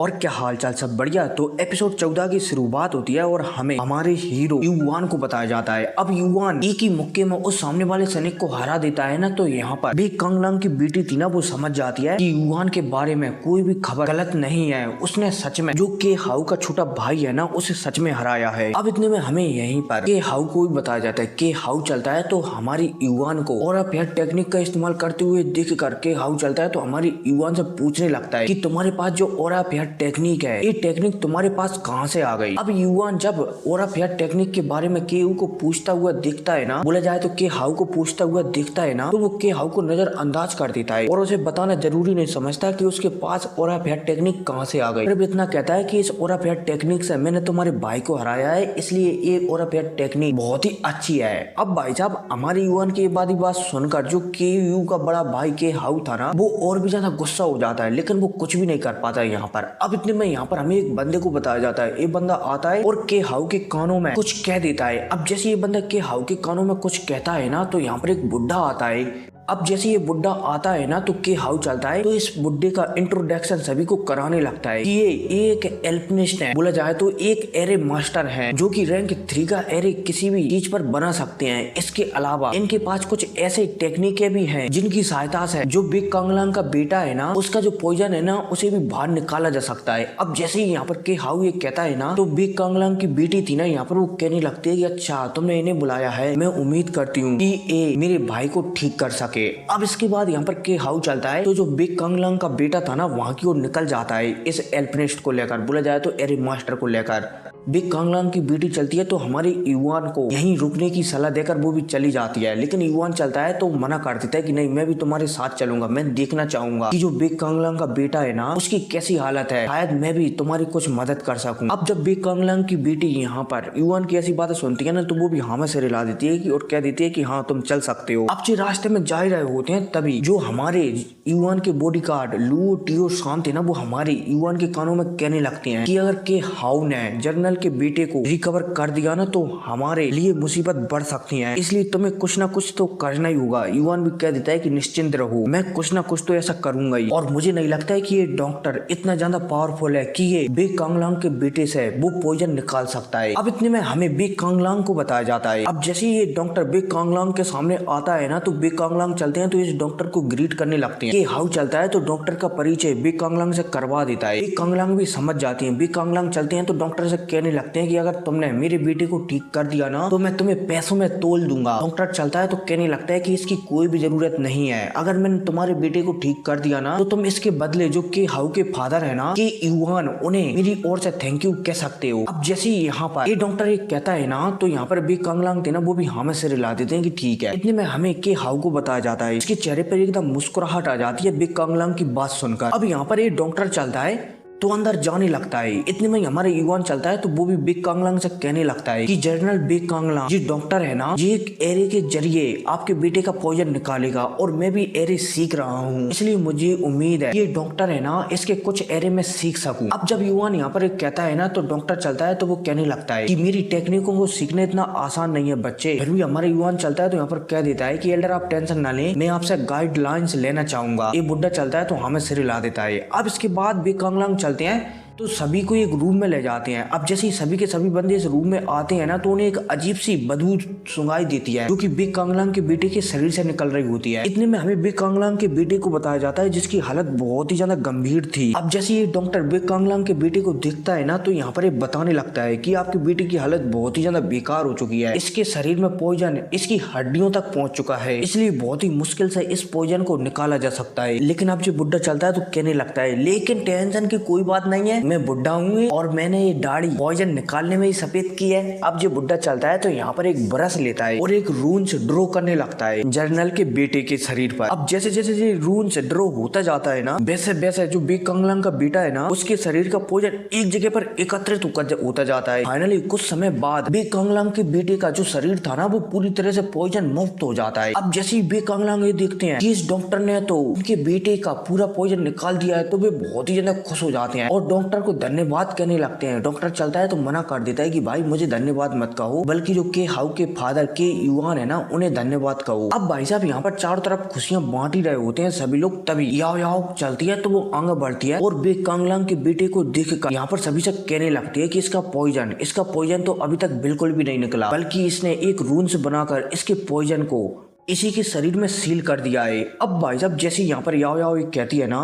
और क्या हाल चाल, सब बढ़िया। तो एपिसोड 14 की शुरुआत होती है और हमें हमारे हीरो युवान को बताया जाता है। अब युवान एक ही मुक्के में उस सामने वाले सैनिक को हरा देता है ना। तो यहाँ पर भी कांगलांग की बेटी थी ना, वो समझ जाती है कि युवान के बारे में कोई भी खबर गलत नहीं है। उसने सच में जो के हाउ का छोटा भाई है ना, उसे सच में हराया है। अब इतने में हमें यहीं पर के हाउ को भी बताया जाता है। के हाउ चलता है तो हमारी युवान को और अब टेक्निक का इस्तेमाल करते हुए देख कर के हाउ चलता है तो हमारी युवान से पूछने लगता है कि तुम्हारे पास जो और टेक्निक है, ये टेक्निक तुम्हारे पास कहां से आ गई। अब युवान जब और टेक्निक के बारे में के को पूछता हुआ दिखता है ना, बोला जाए तो के हाउ को पूछता हुआ दिखता है ना, तो वो के हाउ को नजरअंदाज कर देता है और उसे बताना जरूरी नहीं समझता कि उसके पास और टेक्निक कहां से आ गई। सिर्फ इतना कहता है कि इस और टेक्निक से मैंने तुम्हारे भाई को हराया है, इसलिए ये और टेक्निक बहुत ही अच्छी है। अब भाई साहब हमारे युवान की बात सुनकर जो के यू का बड़ा भाई के हाउ था ना, वो और भी ज्यादा गुस्सा हो जाता है, लेकिन वो कुछ भी नहीं कर पाता है यहाँ पर। अब इतने में यहाँ पर हमें एक बंदे को बताया जाता है। ये बंदा आता है और के हाउ के कानों में कुछ कह देता है। अब जैसे ये बंदा के हाउ के कानों में कुछ कहता है ना, तो यहाँ पर एक बुढ़ा आता है। अब जैसे ये बुढ़ा आता है ना, तो के हाउ चलता है तो इस बुढ़े का इंट्रोडक्शन सभी को कराने लगता है कि ये एक एल्पिनिस्ट है। बोला जाए तो एक एरे मास्टर है जो कि रैंक 3 का एरे किसी भी चीज पर बना सकते हैं। इसके अलावा इनके पास कुछ ऐसे टेक्निकें भी हैं जिनकी सहायता से जो बिग कांगलांग का बेटा है ना, उसका जो पॉइजन है ना, उसे भी बाहर निकाला जा सकता है। अब जैसे ही यहाँ पर के हाउ ये कहता है ना, तो बिग कांगलांग की बेटी थी ना, यहाँ पर वो कहने लगती है कि अच्छा तुमने इन्हें बुलाया है, मैं उम्मीद करती हूँ कि ये मेरे भाई को ठीक कर सके। अब इसके बाद यहाँ पर के हाउ चलता है तो जो बिग कांगलांग का बेटा था ना, वहां की ओर निकल जाता है इस एल्पिनिस्ट को लेकर, बोला जाए तो एरे मास्टर को लेकर। बिग कांगलांग की बेटी चलती है तो हमारे युवान को यहीं रुकने की सलाह देकर वो भी चली जाती है, लेकिन युवान चलता है तो मना कर देता है कि नहीं, मैं भी तुम्हारे साथ चलूंगा, मैं देखना चाहूंगा कि जो बिग कांगलांग का बेटा है ना, उसकी कैसी हालत है, शायद मैं भी तुम्हारी कुछ मदद कर सकूं। अब जब बिग कांगलांग की बेटी यहाँ पर युवान की ऐसी बातें सुनती है ना, तो वो भी हाँ में से रिला देती है कि और कह देती है कि हाँ तुम चल सकते हो। अब जो रास्ते में जा रहे होते हैं तभी जो हमारे युवान के बॉडीगार्ड लू टियो शांत है ना, वो हमारे युवान के कानों में कहने लगते हैं कि अगर के हाउ ने जनरल के बेटे को रिकवर कर दिया ना, तो हमारे लिए मुसीबत बढ़ सकती है, इसलिए तुम्हें कुछ ना कुछ तो करना ही होगा। युवान भी कह देता है कि निश्चिंत रहो, मैं कुछ ना कुछ तो ऐसा करूंगा ही, और मुझे नहीं लगता है कि ये डॉक्टर इतना ज्यादा पावरफुल है कि ये बिग कांगलांग के बेटे से वो पॉइजन निकाल सकता है। अब इतने में हमें बिग कांगलांग को बताया जाता है। अब जैसे ये डॉक्टर बिग कांगलांग के सामने आता है ना, तो बिग कांगलांग चलते हैं तो इस डॉक्टर को ग्रीट करने लगते हैं। हाउ चलता है तो डॉक्टर का परिचय बिग कांगलांग से करवा देता है। बिग कांगलांग भी समझ जाती है। बिग कांगलांग चलते हैं तो डॉक्टर से कहने लगते हैं कि अगर तुमने मेरे बेटे को ठीक कर दिया ना, तो मैं तुम्हें पैसों में तोल दूंगा। डॉक्टर चलता है तो कहने लगता है कि इसकी कोई भी जरूरत नहीं है, अगर मैंने तुम्हारे बेटे को ठीक कर दिया ना, तो तुम इसके बदले जो के हाउ के फादर है ना, के युवान, उन्हें मेरी ओर से थैंक यू कह सकते हो। अब जैसे यहाँ पर ये डॉक्टर एक कहता है ना, तो यहाँ पर बिग कांगलांग थे ना, वो भी हाँ में से रिला देते हैं कि ठीक है। इतने में हमें के हाउ को बताया जाता है। इसके चेहरे पर एकदम मुस्कुराहट आ जाती है बिग कांगलांग की बात सुनकर। अब यहाँ पर ये डॉक्टर चलता है तो अंदर जाने लगता है। इतने में हमारे युवान चलता है तो वो भी बिग कांगलांग से कहने लगता है कि जनरल बिग कांगलांग, ये डॉक्टर है ना, ये एक एरे के जरिए आपके बेटे का पॉइजन निकालेगा, और मैं भी एरे सीख रहा हूँ, इसलिए मुझे उम्मीद है ये डॉक्टर है ना, इसके कुछ एरे में सीख सकूं। अब जब युवान यहाँ पर एक कहता है ना, तो डॉक्टर चलता है तो वो कहने लगता है कि मेरी टेक्निकों को सीखना इतना आसान नहीं है बच्चे। फिर भी हमारे युवान चलता है तो यहाँ पर कह देता है कि एल्डर आप टेंशन ना लें, मैं आपसे गाइडलाइंस लेना चाहूंगा। ये बुढ़ा चलता है तो हमें सिर हिला देता है। अब इसके बाद बिग कांगलांग चलते हैं तो सभी को एक रूम में ले जाते हैं। अब जैसे ही सभी के सभी बंदे इस रूम में आते हैं ना, तो उन्हें एक अजीब सी बदबू सुनाई देती है जो कि बिग कांगलांग के बेटे के शरीर से निकल रही होती है। इतने में हमें बिग कांगलांग के बेटे को बताया जाता है जिसकी हालत बहुत ही ज्यादा गंभीर थी। अब जैसे ये डॉक्टर बिग कांगलांग के बेटे को देखता है ना, तो यहाँ पर ये बताने लगता है कि आपके बेटे की हालत बहुत ही ज्यादा बेकार हो चुकी है, इसके शरीर में पॉइजन इसकी हड्डियों तक पहुंच चुका है, इसलिए बहुत ही मुश्किल से इस पॉइजन को निकाला जा सकता है। लेकिन अब जो बुढ़ा चलता है तो कहने लगता है, लेकिन टेंशन की कोई बात नहीं है, मैं बुढ़ा हूँ और मैंने ये दाढ़ी पॉइजन निकालने में ही सफेद की है। अब जो बुढ़ा चलता है तो यहाँ पर एक ब्रश लेता है और एक रून्स ड्रॉ करने लगता है जनरल के बेटे के शरीर पर। अब जैसे जैसे ये रून्स ड्रॉ होता जाता है ना, वैसे वैसे जो बिग कांगलांग का बेटा है ना, उसके शरीर का पॉइजन एक जगह पर एकत्रित होता जाता है। फाइनली कुछ समय बाद बिग कांगलांग के बेटे का जो शरीर था ना, वो पूरी तरह से पॉइजन मुक्त हो जाता है। अब जैसे ही बिग कांगलांग ये देखते हैं कि इस डॉक्टर ने तो उनके बेटे का पूरा पॉइजन निकाल दिया है, तो वे बहुत ही ज्यादा खुश हो जाते हैं और डॉक्टर डॉक्टर को धन्यवाद कहने लगते हैं। डॉक्टर चलता है तो मना कर देता है कि भाई मुझे धन्यवाद मत कहो, बल्कि जो के हाउ के फादर के युआन है ना उन्हें धन्यवाद कहो। अब भाई साहब यहाँ पर चारों तरफ खुशियां बांट ही रहे होते हैं सभी लोग, तभी याओ याओ चलती है तो वो आगे बढ़ती है और बे कांगलांग के बेटे को देखकर यहाँ पर सभी से कहने लगती है कि इसका पॉइजन तो अभी तक बिल्कुल भी नहीं निकला, बल्कि इसने एक रून्स बनाकर इसके पॉइजन को इसी के शरीर में सील कर दिया है। अब भाई साहब जैसे यहाँ पर याओ याओ कहती है ना,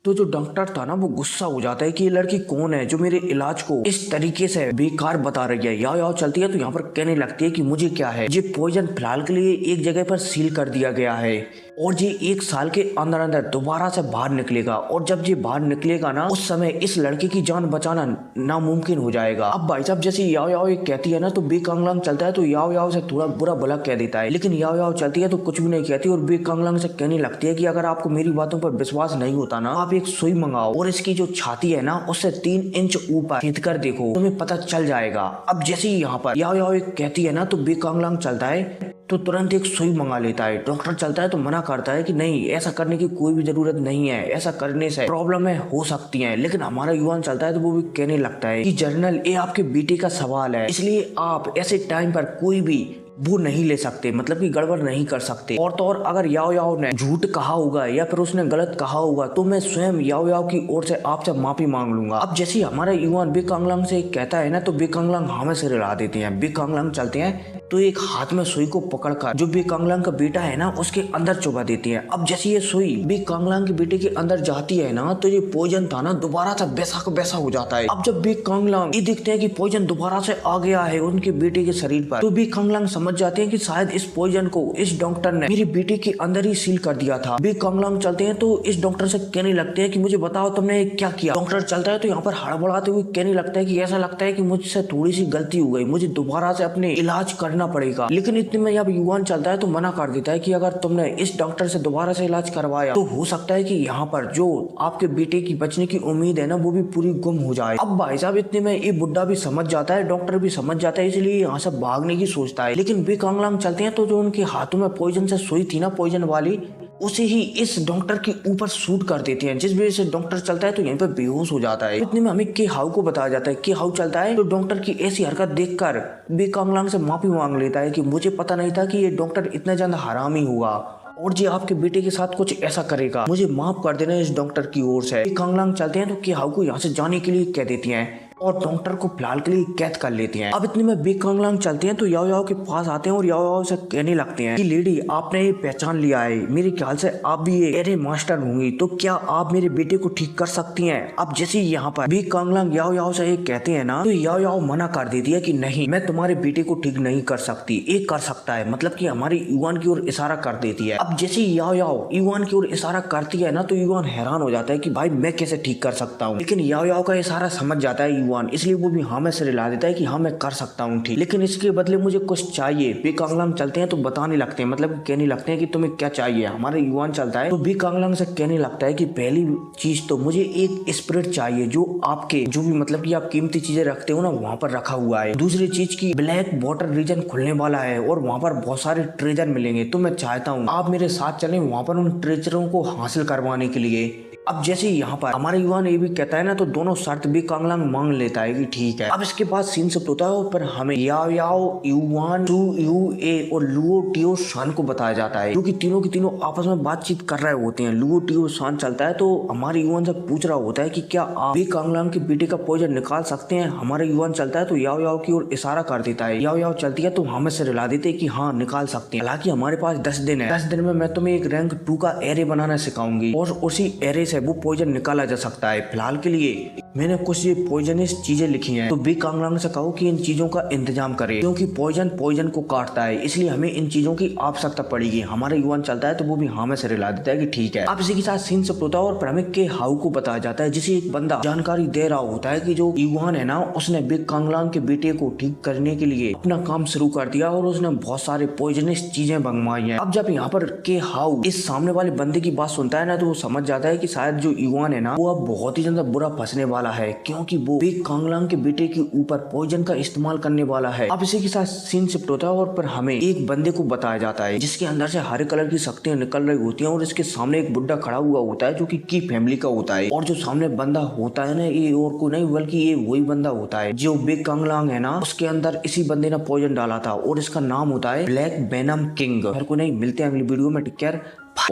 तो जो डॉक्टर था ना वो गुस्सा हो जाता है कि ये लड़की कौन है जो मेरे इलाज को इस तरीके से बेकार बता रही है। याओ याओ चलती है तो यहाँ पर कहने लगती है कि मुझे क्या है, ये पॉइजन फिलहाल के लिए एक जगह पर सील कर दिया गया है और ये 1 साल के अंदर अंदर दोबारा से बाहर निकलेगा, और जब ये बाहर निकलेगा ना उस समय इस लड़के की जान बचाना नामुमकिन हो जाएगा। अब भाई साहब जैसे याओ याओ ये कहती है ना, तो बे कांगलांग चलता है तो याओ याओ से थोड़ा बुरा भला कह देता है, लेकिन याओ याओ चलती है तो कुछ भी नहीं कहती और बे कांगलांग से कहने लगती है कि अगर आपको मेरी बातों पर विश्वास नहीं होता ना, आप एक सुई मंगाओ और इसकी जो छाती है ना उससे 3 इंच ऊपर खींच कर देखो, तुम्हें पता चल जाएगा। अब जैसे ही यहाँ पर याओ याओ कहती है ना, तो बे कांगलांग चलता है तो तुरंत एक सुई मंगा लेता है। डॉक्टर चलता है तो मना करता है कि नहीं, ऐसा करने की कोई भी जरूरत नहीं है, ऐसा करने से प्रॉब्लम हो सकती है। लेकिन हमारा युवान चलता है तो वो भी कहने लगता है कि जनरल ये आपके बेटे का सवाल है, इसलिए आप ऐसे टाइम पर कोई भी वो नहीं ले सकते, मतलब कि गड़बड़ नहीं कर सकते। और तो और अगर याओ याओ ने झूठ कहा होगा या फिर उसने गलत कहा होगा तो मैं स्वयं याओ याओ की ओर से आपसे माफी मांग लूंगा। अब जैसे हमारा युवान बे कांगलांग से कहता है ना, तो बे कांगलांग हमें से रिला देते हैं। बे कांगलांग चलते हैं तो एक हाथ में सुई को पकड़कर जो बे कांगलांग का बेटा है ना उसके अंदर चुबा देती है। अब जैसे ये सुई बे कांगलांग के बेटे के अंदर जाती है ना, तो ये पॉइजन था ना दोबारा से वैसा का वैसा हो जाता है। अब जब बे कांगलांग ये देखते हैं कि पॉइजन दोबारा से आ गया है उनके बेटे के शरीर पर, तो बे कांगलांग समझ जाते हैं कि शायद इस पॉइजन को इस डॉक्टर ने मेरे बेटे के अंदर ही सील कर दिया था। बे कांगलांग चलते हैं तो इस डॉक्टर से कहने लगते हैं कि मुझे बताओ तुमने क्या किया। डॉक्टर चलता है तो यहाँ पर हड़बड़ाते हुए कहने लगता है कि ऐसा लगता है कि मुझसे थोड़ी सी गलती हो गई, मुझे दोबारा से अपने इलाज करना पड़ेगा। लेकिन इतने में अब युवान चलता है तो मना कर देता है कि अगर तुमने इस डॉक्टर से दोबारा से इलाज करवाया तो हो सकता है कि यहाँ पर जो आपके बेटे की बचने की उम्मीद है ना वो भी पूरी गुम हो जाए। अब भाई साहब इतने में ये बुड्ढा भी समझ जाता है, डॉक्टर भी समझ जाता है, इसलिए यहाँ से भागने की सोचता है। लेकिन बे कांगलांग चलते हैं तो जो उनके हाथों में पॉइजन से सुई थी ना, पॉइजन वाली, उसे ही इस डॉक्टर के ऊपर शूट कर देते हैं, जिस वजह से डॉक्टर चलता है तो यहीं पर बेहोश हो जाता है। इतने में हमें के हाउ को बताया जाता है। के हाउ चलता है तो डॉक्टर की ऐसी हरकत देखकर बे कांगलांग से माफी मांग लेता है कि मुझे पता नहीं था कि ये डॉक्टर इतना ज्यादा हरामी होगा और जी आपके बेटे के साथ कुछ ऐसा करेगा, मुझे माफ कर देना इस डॉक्टर की ओर से। बे कांगलांग चलते हैं तो के हाउ को यहाँ से जाने के लिए कह देती हैं और डॉक्टर को फिलहाल के लिए कैद कर लेते हैं। अब इतने में बे कांगलांग चलते हैं तो याओ याओ के पास आते हैं और याओ याओ से कहने लगते हैं कि लेडी आपने ये पहचान लिया है, मेरे ख्याल से आप भी ये एरे मास्टर होंगी, तो क्या आप मेरे बेटे को ठीक कर सकती हैं। अब जैसे यहाँ पर बे कांगलांग याओ याओ से कहते हैं ना, तो याओ याओ मना कर देती है कि नहीं, मैं तुम्हारे बेटे को ठीक नहीं कर सकती, एक कर सकता है, मतलब कि हमारे युवान की ओर इशारा कर देती है। अब जैसे याओ याओ युवान की ओर इशारा करती है ना, तो युवान हैरान हो जाता है कि भाई मैं कैसे ठीक कर सकता हूँ। लेकिन याओ याओ का इशारा समझ जाता है युवान, इसलिए वो भी हाँ में से रिला देता है कि हाँ मैं कर सकता हूँ ठीक, लेकिन इसके बदले मुझे कुछ चाहिए। बे कांगलांग चलते हैं तो बताने लगते हैं, मतलब कहने लगते हैं कि तुम्हें क्या चाहिए। हमारे युवान चलता है तो बे कांगलांग से कहने लगता है कि पहली चीज तो मुझे एक स्पिरिट चाहिए जो आपके जो भी मतलब कि आप कीमती चीजें रखते हो ना वहाँ पर रखा हुआ है। दूसरी चीज की ब्लैक वाटर रीजन खुलने वाला है और वहाँ पर बहुत सारे ट्रेजर मिलेंगे, तो मैं चाहता हूँ आप मेरे साथ चलें वहाँ पर उन ट्रेजरों को हासिल करवाने के लिए। अब जैसे यहाँ पर हमारे युवान ये भी कहता है ना, तो दोनों शर्त बे कांगलांग मांग लेता है कि ठीक है। अब इसके बाद सीन शिफ्ट होता है और पर हमें याओ याओ, युवान, टू यू ए और लुओ टियो शान को बताया जाता है, जो कि तीनों की तीनों आपस में बातचीत कर रहे होते हैं। लुओ टियो शान चलता है तो हमारे युवान से पूछ रहा होता है कि क्या आप बे कांगलांग के बेटे का पॉइजन निकाल सकते हैं। हमारे युवान चलता है तो याओ याओ की ओर इशारा कर देता है। याओ याओ चलती है तो हमें से रिला देते हैं कि हाँ निकाल सकते हैं, हालांकि हमारे पास 10 दिन है, 10 दिन में मैं तुम्हें एक रैंक 2 का एरे बनाना सिखाऊंगी और उसी एरे से वो पॉइजन निकाला जा सकता है। फिलहाल के लिए मैंने कुछ ये पॉइजनस चीजें लिखी हैं, तो बे कांगलांग से कहो कि इन चीजों का इंतजाम करे, क्योंकि पॉइजन को काटता है, इसलिए हमें इन चीजों की आवश्यकता पड़ेगी। हमारा युवान चलता है तो वो भी हाँ में से रिला देता है कि ठीक है। अब इसी के साथ सीन शिफ्ट होता है और फिर हमें के हाउ को बताया जाता है, जिसे एक बंदा जानकारी दे रहा होता है कि जो युवान है ना उसने बे कांगलांग के बेटे को ठीक करने के लिए अपना काम शुरू कर दिया और उसने बहुत सारे पॉइजनस चीजें मंगवाई हैं। अब जब यहाँ पर के हाउ इस सामने वाले बंदे की बात सुनता है ना, तो वो समझ जाता है कि शायद जो युवान है ना वो अब बहुत ही ज्यादा बुरा फंसने वाला वाला है, क्योंकि वो बिग कांगलांग के बेटे के ऊपर पॉइजन का इस्तेमाल करने वाला है। अब इसी के साथ सीन शिफ्ट होता है और फिर हमें एक बंदे को बताया जाता है जिसके अंदर से हरे कलर की शक्तियां निकल रही होती हैं और इसके सामने एक बुड्ढा खड़ा हुआ होता है जो कि की फैमिली का होता है। और जो सामने बंदा होता है ना, ये और कोई नहीं बल्कि ये वही बंदा होता है जो बिग कांगलांग है ना, उसके अंदर इसी बंदे ने पॉइजन डाला था और इसका नाम होता है ब्लैक वेनम किंग। हर को नहीं, मिलते हैं अगली वीडियो में, टेक केयर।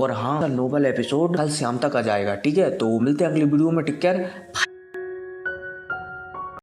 और हाँ, नोबल एपिसोड कल शाम तक आ जाएगा, ठीक है? तो मिलते हैं अगली वीडियो में, टेक केयर।